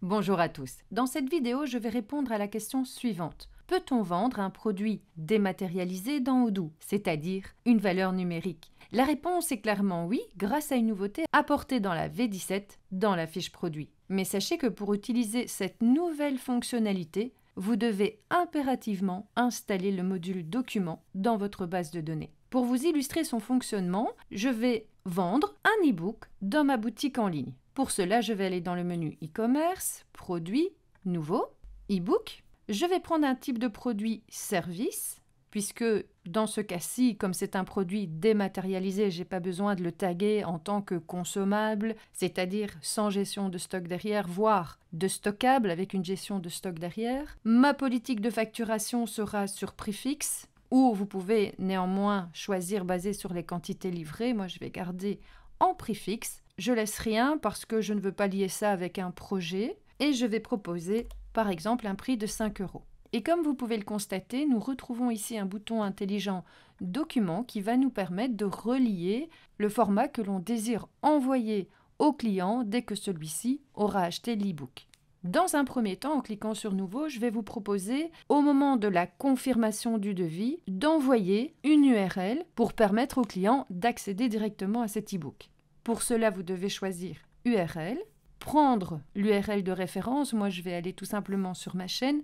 Bonjour à tous. Dans cette vidéo, je vais répondre à la question suivante. Peut-on vendre un produit dématérialisé dans Odoo, c'est-à-dire une valeur numérique? La réponse est clairement oui, grâce à une nouveauté apportée dans la V17 dans la fiche produit. Mais sachez que pour utiliser cette nouvelle fonctionnalité, vous devez impérativement installer le module document dans votre base de données. Pour vous illustrer son fonctionnement, je vais vendre un e-book dans ma boutique en ligne. Pour cela, je vais aller dans le menu e-commerce, produit, nouveau, e-book. Je vais prendre un type de produit service, puisque dans ce cas-ci, comme c'est un produit dématérialisé, je n'ai pas besoin de le taguer en tant que consommable, c'est-à-dire sans gestion de stock derrière, voire de stockable avec une gestion de stock derrière. Ma politique de facturation sera sur prix fixe, ou vous pouvez néanmoins choisir basé sur les quantités livrées. Moi, je vais garder en prix fixe. Je laisse rien parce que je ne veux pas lier ça avec un projet et je vais proposer par exemple un prix de 5 €. Et comme vous pouvez le constater, nous retrouvons ici un bouton intelligent document qui va nous permettre de relier le format que l'on désire envoyer au client dès que celui-ci aura acheté l'e-book. Dans un premier temps, en cliquant sur Nouveau, je vais vous proposer, au moment de la confirmation du devis, d'envoyer une URL pour permettre au client d'accéder directement à cet e-book. Pour cela, vous devez choisir URL, prendre l'URL de référence. Moi, je vais aller tout simplement sur ma chaîne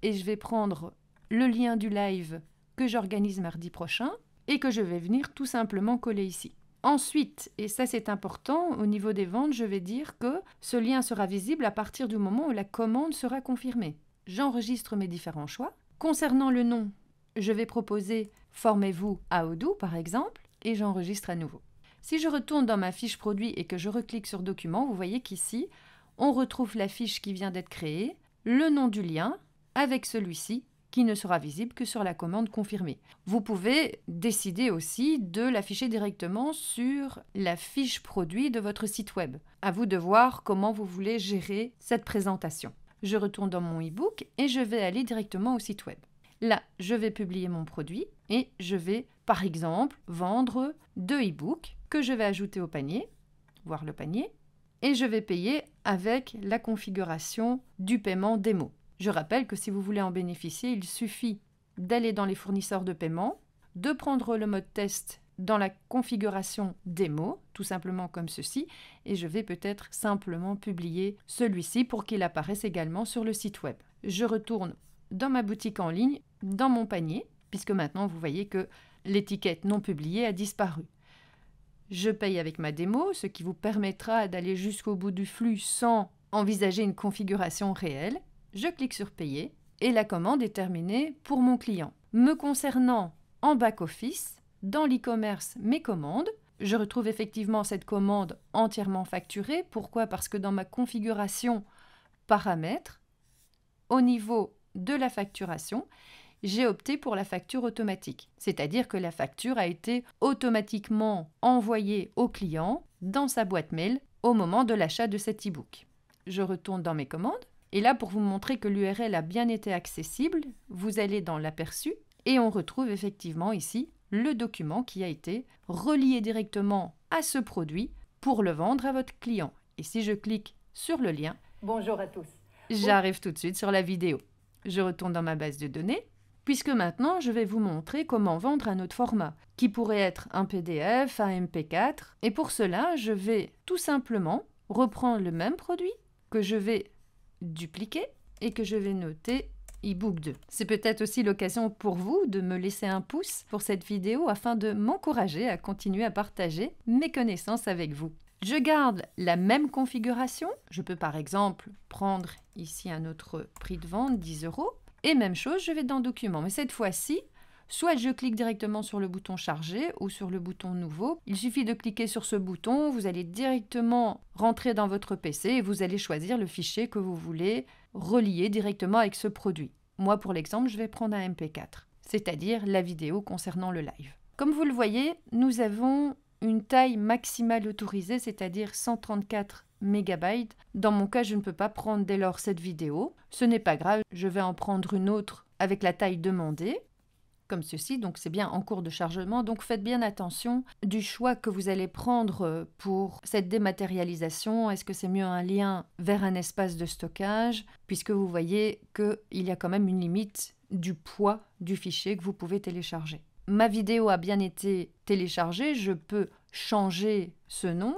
et je vais prendre le lien du live que j'organise mardi prochain et que je vais venir tout simplement coller ici. Ensuite, et ça c'est important, au niveau des ventes, je vais dire que ce lien sera visible à partir du moment où la commande sera confirmée. J'enregistre mes différents choix. Concernant le nom, je vais proposer « Formez-vous à Odoo » par exemple, et j'enregistre à nouveau. Si je retourne dans ma fiche produit et que je reclique sur « Document », vous voyez qu'ici, on retrouve la fiche qui vient d'être créée, le nom du lien, avec celui-ci, qui ne sera visible que sur la commande confirmée. Vous pouvez décider aussi de l'afficher directement sur la fiche produit de votre site web. À vous de voir comment vous voulez gérer cette présentation. Je retourne dans mon e-book et je vais aller directement au site web. Là, je vais publier mon produit et je vais, par exemple, vendre 2 e-books que je vais ajouter au panier, voir le panier, et je vais payer avec la configuration du paiement démo. Je rappelle que si vous voulez en bénéficier, il suffit d'aller dans les fournisseurs de paiement, de prendre le mode test dans la configuration démo, tout simplement comme ceci, et je vais peut-être simplement publier celui-ci pour qu'il apparaisse également sur le site web. Je retourne dans ma boutique en ligne, dans mon panier, puisque maintenant vous voyez que l'étiquette non publiée a disparu. Je paye avec ma démo, ce qui vous permettra d'aller jusqu'au bout du flux sans envisager une configuration réelle. Je clique sur Payer et la commande est terminée pour mon client. Me concernant en back-office, dans l'e-commerce Mes commandes, je retrouve effectivement cette commande entièrement facturée. Pourquoi? Parce que dans ma configuration paramètres, au niveau de la facturation, j'ai opté pour la facture automatique. C'est-à-dire que la facture a été automatiquement envoyée au client dans sa boîte mail au moment de l'achat de cet e-book. Je retourne dans mes commandes. Et là, pour vous montrer que l'URL a bien été accessible, vous allez dans l'aperçu et on retrouve effectivement ici le document qui a été relié directement à ce produit pour le vendre à votre client. Et si je clique sur le lien, Bonjour à tous. j'arrive tout de suite sur la vidéo. Je retourne dans ma base de données, puisque maintenant je vais vous montrer comment vendre un autre format, qui pourrait être un PDF, un MP4. Et pour cela, je vais tout simplement reprendre le même produit que je vais dupliquer et que je vais noter e-book 2. C'est peut-être aussi l'occasion pour vous de me laisser un pouce pour cette vidéo afin de m'encourager à continuer à partager mes connaissances avec vous. Je garde la même configuration. Je peux par exemple prendre ici un autre prix de vente, 10 €. Et même chose, je vais dans Documents. Mais cette fois-ci, soit je clique directement sur le bouton Charger ou sur le bouton Nouveau. Il suffit de cliquer sur ce bouton, vous allez directement rentrer dans votre PC et vous allez choisir le fichier que vous voulez relier directement avec ce produit. Moi, pour l'exemple, je vais prendre un MP4, c'est-à-dire la vidéo concernant le live. Comme vous le voyez, nous avons une taille maximale autorisée, c'est-à-dire 134 MB. Dans mon cas, je ne peux pas prendre dès lors cette vidéo. Ce n'est pas grave, je vais en prendre une autre avec la taille demandée. comme ceci, donc c'est bien en cours de chargement, donc faites bien attention du choix que vous allez prendre pour cette dématérialisation. Est-ce que c'est mieux un lien vers un espace de stockage, puisque vous voyez qu'il y a quand même une limite du poids du fichier que vous pouvez télécharger. Ma vidéo a bien été téléchargée, je peux changer ce nom.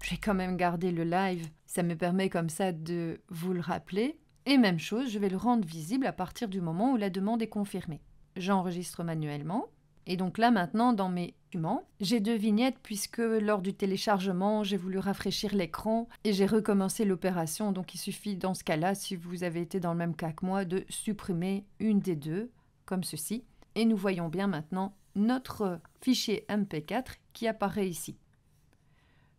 J'ai quand même gardé le live, ça me permet comme ça de vous le rappeler. Et même chose, je vais le rendre visible à partir du moment où la demande est confirmée. J'enregistre manuellement. Et donc là, maintenant, dans mes documents, j'ai 2 vignettes puisque lors du téléchargement, j'ai voulu rafraîchir l'écran et j'ai recommencé l'opération. Donc il suffit dans ce cas-là, si vous avez été dans le même cas que moi, de supprimer une des 2, comme ceci. Et nous voyons bien maintenant notre fichier MP4 qui apparaît ici.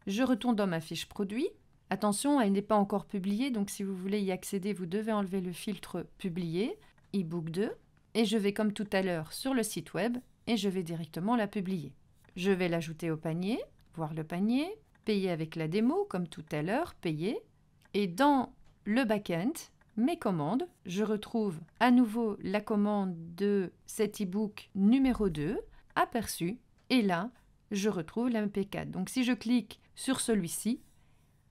Je retourne dans ma fiche produit. Attention, elle n'est pas encore publiée, donc si vous voulez y accéder, vous devez enlever le filtre publier, ebook 2. Et je vais comme tout à l'heure sur le site web et je vais directement la publier. Je vais l'ajouter au panier, voir le panier, payer avec la démo comme tout à l'heure, payer. Et dans le back-end, mes commandes, je retrouve à nouveau la commande de cet ebook numéro 2, aperçu. Et là, je retrouve l'MP4. Donc si je clique sur celui-ci,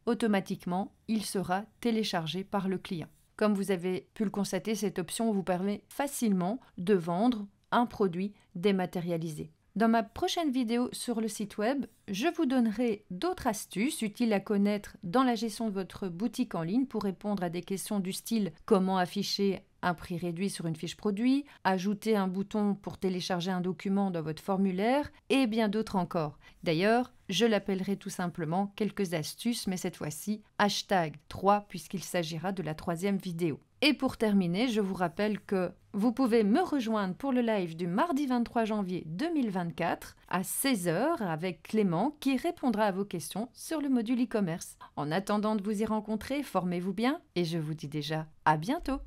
automatiquement, il sera téléchargé par le client. Comme vous avez pu le constater, cette option vous permet facilement de vendre un produit dématérialisé. Dans ma prochaine vidéo sur le site web, je vous donnerai d'autres astuces utiles à connaître dans la gestion de votre boutique en ligne pour répondre à des questions du style comment afficher un prix réduit sur une fiche produit, ajouter un bouton pour télécharger un document dans votre formulaire et bien d'autres encore. D'ailleurs, je l'appellerai tout simplement quelques astuces, mais cette fois-ci #3 puisqu'il s'agira de la 3e vidéo. Et pour terminer, je vous rappelle que vous pouvez me rejoindre pour le live du mardi 23 janvier 2024 à 16 h avec Clément qui répondra à vos questions sur le module e-commerce. En attendant de vous y rencontrer, formez-vous bien et je vous dis déjà à bientôt.